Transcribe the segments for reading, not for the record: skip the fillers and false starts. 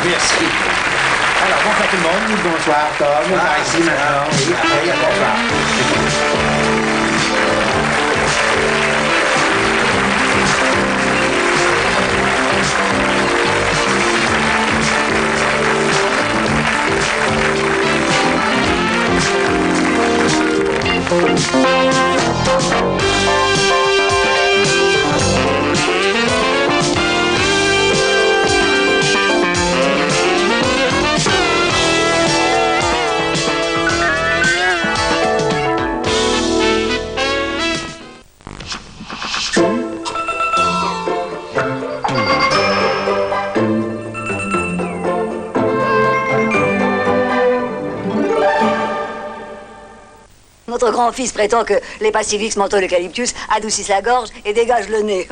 Merci. Alors, bonsoir tout le monde. Bonsoir, Tom. Par ici maintenant. Oui, après, bonsoir. Notre grand-fils prétend que les Pastivix menthol eucalyptus adoucissent la gorge et dégagent le nez.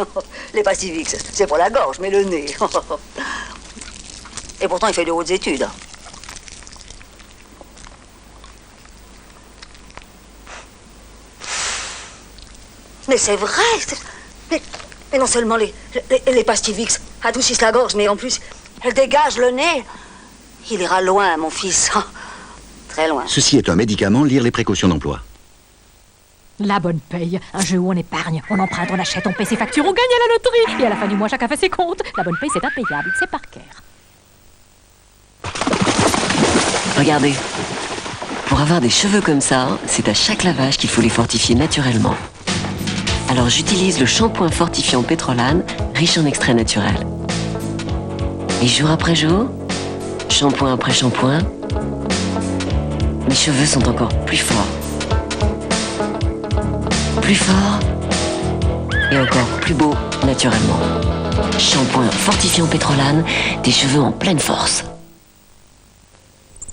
Les Pastivix, c'est pour la gorge, mais le nez. Et pourtant, il fait de hautes études. Mais c'est vrai. Mais non seulement les Pastivix adoucissent la gorge, mais en plus, elles dégagent le nez. Il ira loin, mon fils. Très loin. Ceci est un médicament, lire les précautions d'emploi. La bonne paye, un jeu où on épargne, on emprunte, on achète, on paie ses factures, on gagne à la loterie. Et à la fin du mois, chacun fait ses comptes. La bonne paye, c'est impayable, c'est Parker. Regardez. Pour avoir des cheveux comme ça, c'est à chaque lavage qu'il faut les fortifier naturellement. Alors j'utilise le shampoing fortifiant Pétrolane, riche en extraits naturels. Et jour après jour, shampoing après shampoing, mes cheveux sont encore plus forts. Plus fort et encore plus beau naturellement. Shampoing fortifiant Pétrolane, des cheveux en pleine force.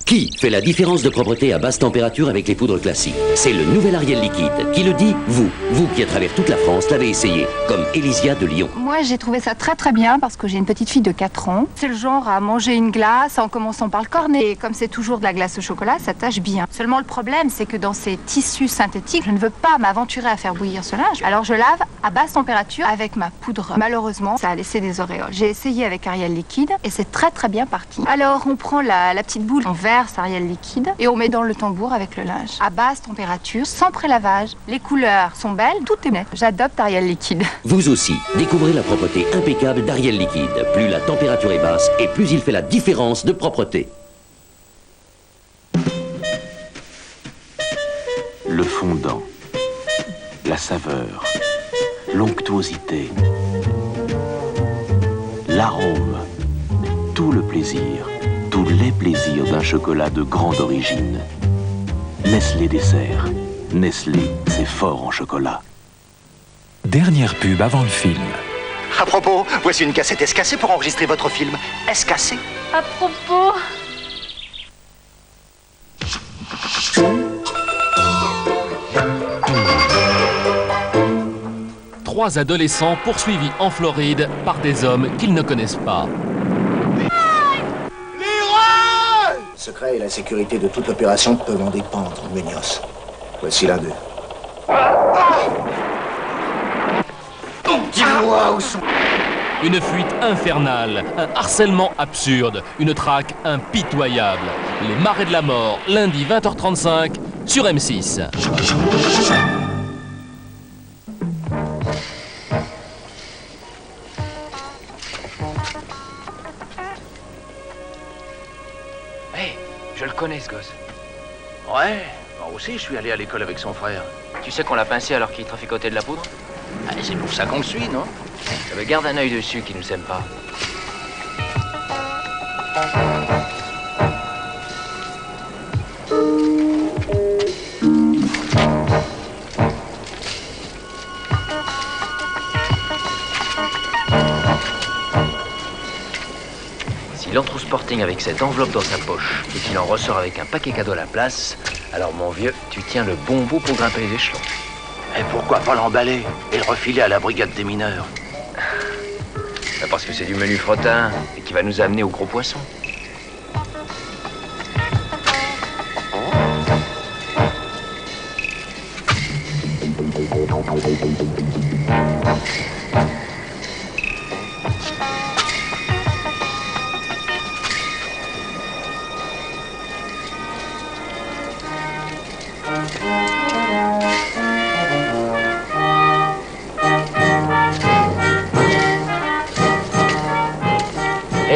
Qui fait la différence de propreté à basse température avec les poudres classiques? C'est le nouvel Ariel liquide. Qui le dit? Vous qui à travers toute la France l'avez essayé, comme Elysia de Lyon. Moi j'ai trouvé ça très très bien parce que j'ai une petite fille de 4 ans. C'est le genre à manger une glace en commençant par le cornet. Et comme c'est toujours de la glace au chocolat, ça tâche bien. Seulement le problème c'est que dans ces tissus synthétiques, je ne veux pas m'aventurer à faire bouillir ce linge. Alors je lave à basse température avec ma poudre. Malheureusement, ça a laissé des auréoles. J'ai essayé avec Ariel liquide et c'est très très bien parti. Alors on prend la petite boule en verre Ariel liquide et on met dans le tambour avec le linge. À basse température, sans prélavage. Les couleurs sont belles, tout est net. J'adopte Ariel liquide. Vous aussi, découvrez la propreté impeccable d'Ariel liquide. Plus la température est basse et plus il fait la différence de propreté. Le fondant, la saveur, l'onctuosité, l'arôme, tout le plaisir. Tous les plaisirs d'un chocolat de grande origine. Nestlé dessert. Nestlé, c'est fort en chocolat. Dernière pub avant le film. À propos, voici une cassette escassée pour enregistrer votre film. Escassée. À propos... Trois adolescents poursuivis en Floride par des hommes qu'ils ne connaissent pas. Le secret et la sécurité de toute opération peuvent en dépendre, Munoz. Voici l'un d'eux. Dis-moi où sont... Une fuite infernale, un harcèlement absurde, une traque impitoyable. Les Marais de la Mort, lundi 20h35 sur M6. Je le connais, ce gosse. Ouais, moi aussi, je suis allé à l'école avec son frère. Tu sais qu'on l'a pincé alors qu'il traficotait de la poudre? Ah, c'est pour ça qu'on le suit, non? Mais garde un œil dessus qui nous aime pas. S'il entre au Sporting avec cette enveloppe dans sa poche et qu'il en ressort avec un paquet cadeau à la place, alors mon vieux, tu tiens le bon bout pour grimper les échelons. Et pourquoi pas l'emballer et le refiler à la brigade des mineurs? Parce que c'est du menu frottin et qui va nous amener au gros poisson.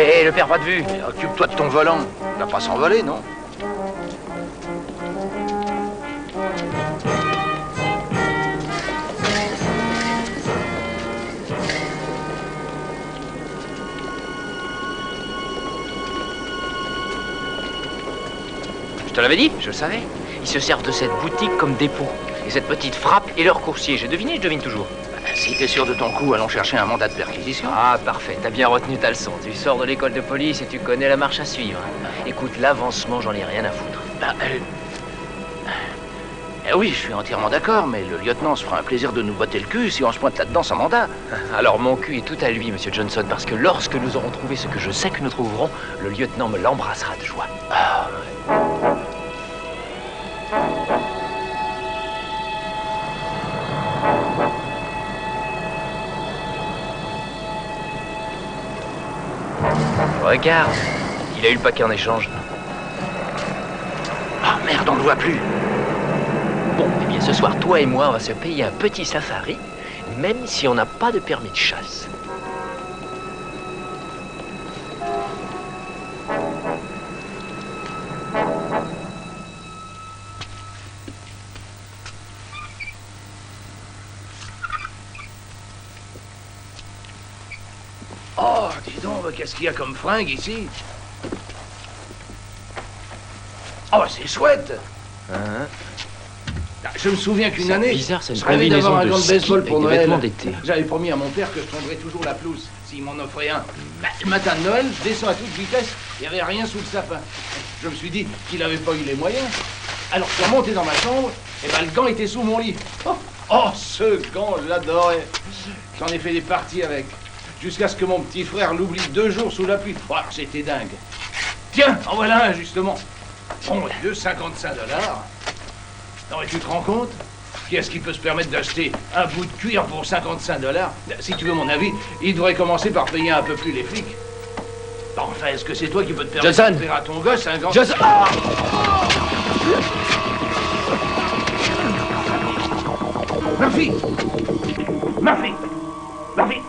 Hé, le perds pas de vue. Occupe-toi de ton volant. Il va pas s'envoler, non? Je te l'avais dit, je le savais. Ils se servent de cette boutique comme dépôt. Et cette petite frappe est leur coursier. J'ai deviné, je devine toujours. Si t'es sûr de ton coup, allons chercher un mandat de perquisition. Ah, parfait. T'as bien retenu ta leçon. Tu sors de l'école de police et tu connais la marche à suivre. Écoute, l'avancement, j'en ai rien à foutre. Oui, je suis entièrement d'accord, mais le lieutenant se fera un plaisir de nous botter le cul si on se pointe là-dedans sans mandat. Alors, mon cul est tout à lui, monsieur Johnson, parce que lorsque nous aurons trouvé ce que je sais que nous trouverons, le lieutenant me l'embrassera de joie. Ah, Regarde, il a eu le paquet en échange. Ah merde, on ne le voit plus. Bon, eh bien ce soir, toi et moi, on va se payer un petit safari, même si on n'a pas de permis de chasse. Oh, dis donc, qu'est-ce qu'il y a comme fringue ici? Oh, c'est chouette! Je me souviens qu'une année, bizarre, c'est une je rêvais d'avoir un combinaison gant de de baseball ski pour avec des vêtements Noël. d'été. J'avais promis à mon père que je tondrais toujours la pelouse, s'il m'en offrait un. Le matin de Noël, je descends à toute vitesse, il n'y avait rien sous le sapin. Je me suis dit qu'il n'avait pas eu les moyens. Alors je suis remonté dans ma chambre, et le gant était sous mon lit. Oh, ce gant, je l'adorais. J'en ai fait des parties avec. Jusqu'à ce que mon petit frère l'oublie 2 jours sous la pluie. Oh, alors c'était dingue. Tiens, en voilà un, justement. Bon, Dieu, $55. Non, mais tu te rends compte? Qui est-ce qui peut se permettre d'acheter un bout de cuir pour $55? Si tu veux mon avis, il devrait commencer par payer un peu plus les flics. Enfin, est-ce que c'est toi qui peux te permettre Johnson d'offrir à ton gosse un gant... Johnson Murphy! Murphy! Murphy!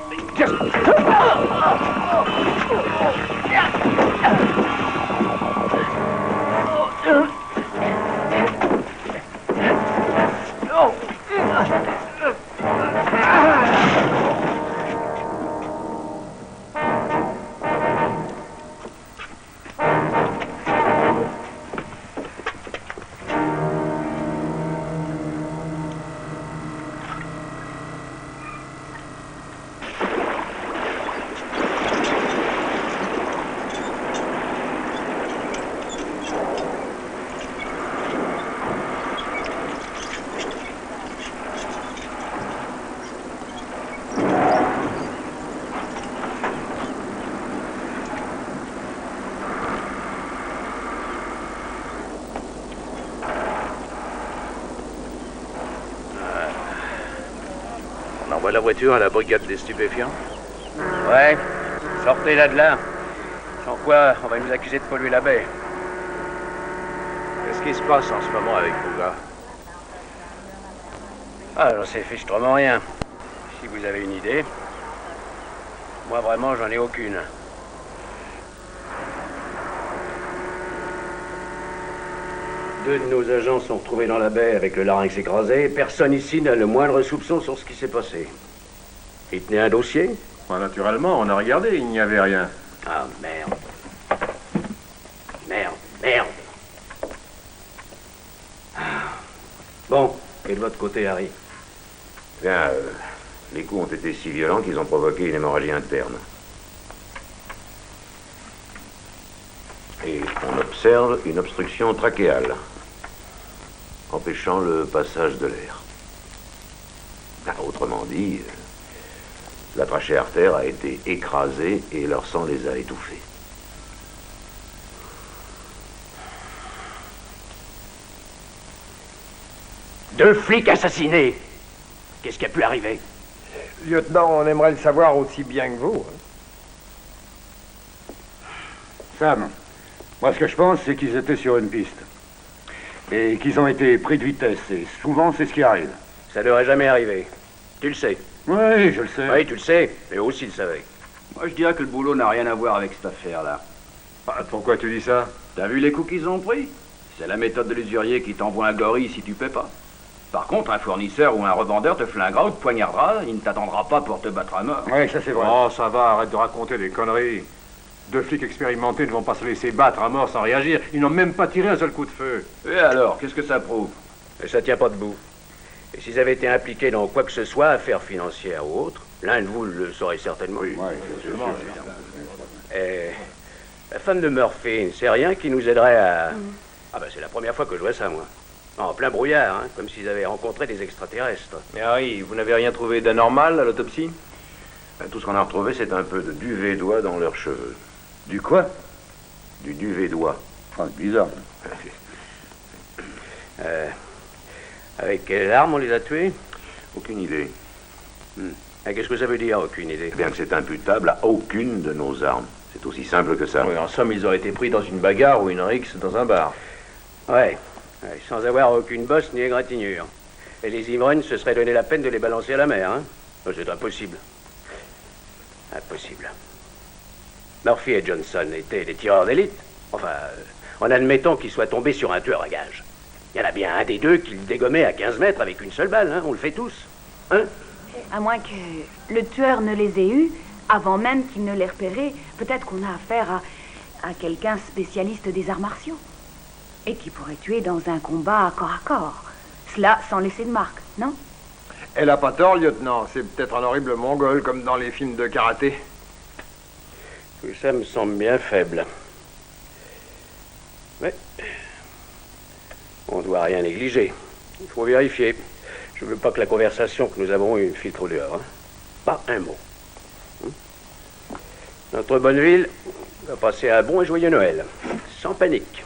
On envoie la voiture à la brigade des stupéfiants? Ouais, sortez-la de là. Sans quoi, on va nous accuser de polluer la baie. Qu'est-ce qui se passe en ce moment avec vos gars? Ah, j'en sais fichtrement rien. Si vous avez une idée. Moi, vraiment, j'en ai aucune. Deux de nos agents sont retrouvés dans la baie avec le larynx écrasé. Personne ici n'a le moindre soupçon sur ce qui s'est passé. Il tenait un dossier? Naturellement, on a regardé, il n'y avait rien. Ah, merde. Merde. Bon, et de votre côté, Harry? Bien, les coups ont été si violents qu'ils ont provoqué une hémorragie interne. Et on observe une obstruction trachéale, empêchant le passage de l'air. Autrement dit, la trachée artère a été écrasée et leur sang les a étouffés. Deux flics assassinés. Qu'est-ce qui a pu arriver? Lieutenant, on aimerait le savoir aussi bien que vous. Sam, moi ce que je pense, c'est qu'ils étaient sur une piste. Et qu'ils ont été pris de vitesse. Et souvent, c'est ce qui arrive. Ça devrait jamais arriver. Tu le sais. Oui, je le sais. Oui, tu le sais, mais eux aussi le savaient. Moi, je dirais que le boulot n'a rien à voir avec cette affaire-là. Ah, pourquoi tu dis ça? T'as vu les coups qu'ils ont pris? C'est la méthode de l'usurier qui t'envoie un gorille si tu paies pas. Par contre, un fournisseur ou un revendeur te flinguera ou te poignardera, il ne t'attendra pas pour te battre à mort. Oui, ça c'est vrai. Oh, ça va, arrête de raconter des conneries. 2 flics expérimentés ne vont pas se laisser battre à mort sans réagir. Ils n'ont même pas tiré un seul coup de feu. Et alors, qu'est-ce que ça prouve? Et ça tient pas debout. Et s'ils avaient été impliqués dans quoi que ce soit, affaire financière ou autre, l'un de vous le saurait certainement. Oui, Et la femme de Murphy, c'est rien qui nous aiderait à... Ah ben c'est la première fois que je vois ça, moi. En plein brouillard, hein, comme s'ils avaient rencontré des extraterrestres. Mais Harry, vous n'avez rien trouvé d'anormal à l'autopsie? Tout ce qu'on a retrouvé, c'est un peu de duvet d'oie dans leurs cheveux. Du quoi? Du duvet d'oie. Ah, bizarre. Avec quelle arme on les a tués? Aucune idée. Et qu'est-ce que ça veut dire, aucune idée? Bien que c'est imputable à aucune de nos armes. C'est aussi simple que ça. Oui, en somme, ils auraient été pris dans une bagarre ou une rixe dans un bar. Ouais, sans avoir aucune bosse ni égratignure. Et les ivrognes se seraient donné la peine de les balancer à la mer, hein? C'est impossible. Impossible. Murphy et Johnson étaient des tireurs d'élite. Enfin, en admettant qu'ils soient tombés sur un tueur à gages. Il y en a bien un des deux qui le dégommait à 15 mètres avec une seule balle, hein? On le fait tous. Hein? À moins que le tueur ne les ait eus, avant même qu'il ne les repéré, peut-être qu'on a affaire à quelqu'un spécialiste des arts martiaux. Et qui pourrait tuer dans un combat corps à corps. Cela sans laisser de marque, non? Elle a pas tort, lieutenant. C'est peut-être un horrible mongol, comme dans les films de karaté. Tout ça me semble bien faible. Mais on ne doit rien négliger. Il faut vérifier. Je veux pas que la conversation que nous avons eue filtre dehors. Hein. Pas un mot. Notre Bonneville va passer un bon et joyeux Noël. Sans panique.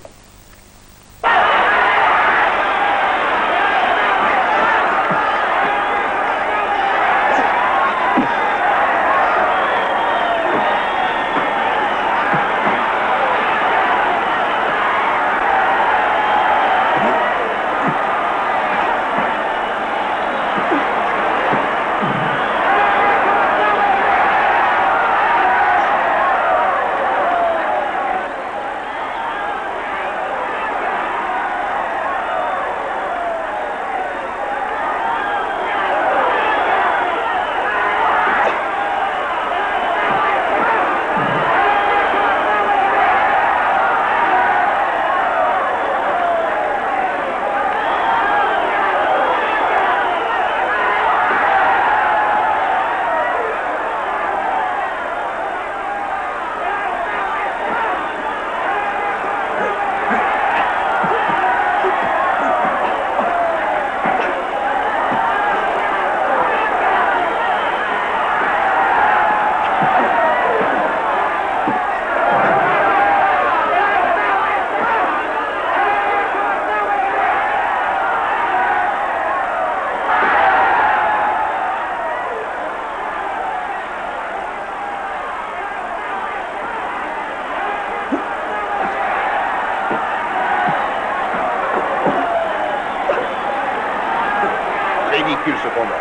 Ce combat.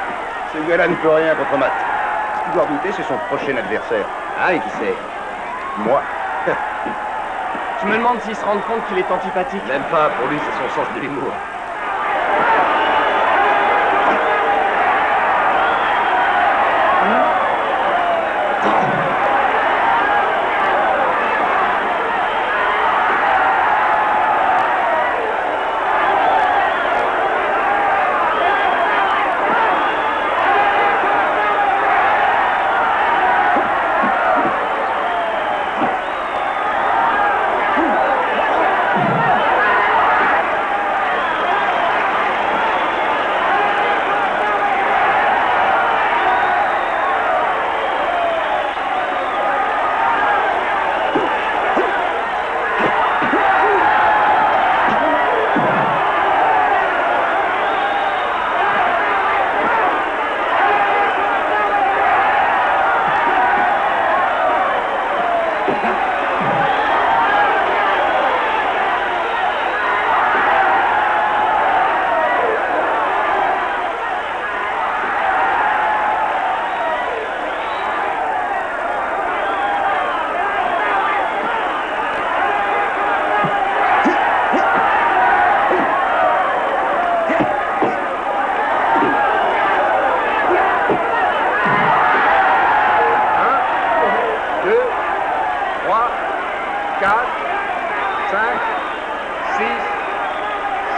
Ce gars-là ne peut rien contre Matt. Ce qu'il doit redouter, c'est son prochain adversaire. Ah, et qui c'est? Moi. Je me demande s'il se rend compte qu'il est antipathique. Même pas, pour lui, c'est son sens de l'humour.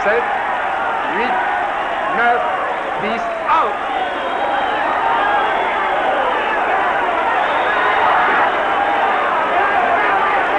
7, 8, 9, 10, out.